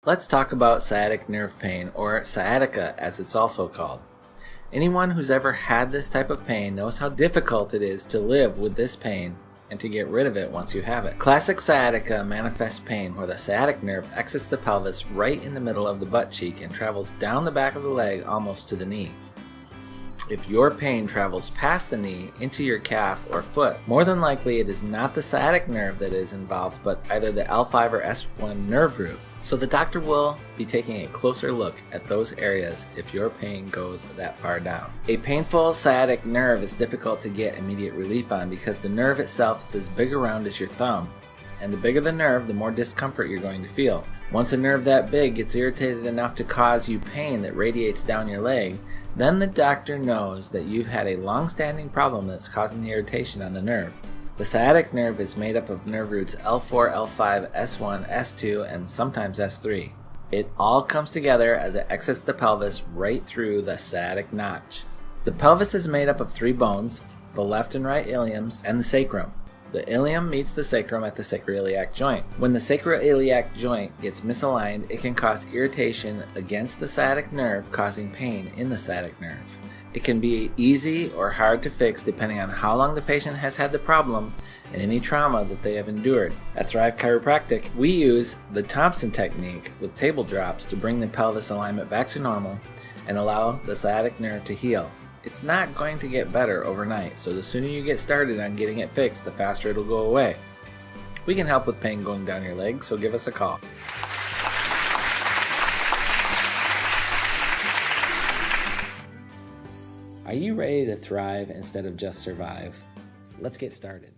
Let's talk about sciatic nerve pain, or sciatica as it's also called. Anyone who's ever had this type of pain knows how difficult it is to live with this pain and to get rid of it once you have it. Classic sciatica manifests pain where the sciatic nerve exits the pelvis right in the middle of the butt cheek and travels down the back of the leg almost to the knee. If your pain travels past the knee into your calf or foot, more than likely it is not the sciatic nerve that is involved, but either the L5 or S1 nerve root. So the doctor will be taking a closer look at those areas if your pain goes that far down. A painful sciatic nerve is difficult to get immediate relief on because the nerve itself is as big around as your thumb, and the bigger the nerve, the more discomfort you're going to feel. Once a nerve that big gets irritated enough to cause you pain that radiates down your leg, then the doctor knows that you've had a long-standing problem that's causing the irritation on the nerve. The sciatic nerve is made up of nerve roots L4, L5, S1, S2, and sometimes S3. It all comes together as it exits the pelvis right through the sciatic notch. The pelvis is made up of 3 bones, the left and right iliums, and the sacrum. The ilium meets the sacrum at the sacroiliac joint. When the sacroiliac joint gets misaligned, it can cause irritation against the sciatic nerve, causing pain in the sciatic nerve. It can be easy or hard to fix depending on how long the patient has had the problem and any trauma that they have endured. At Thrive Chiropractic, we use the Thompson technique with table drops to bring the pelvis alignment back to normal and allow the sciatic nerve to heal. It's not going to get better overnight, so the sooner you get started on getting it fixed, the faster it'll go away. We can help with pain going down your leg, so give us a call. Are you ready to thrive instead of just survive? Let's get started.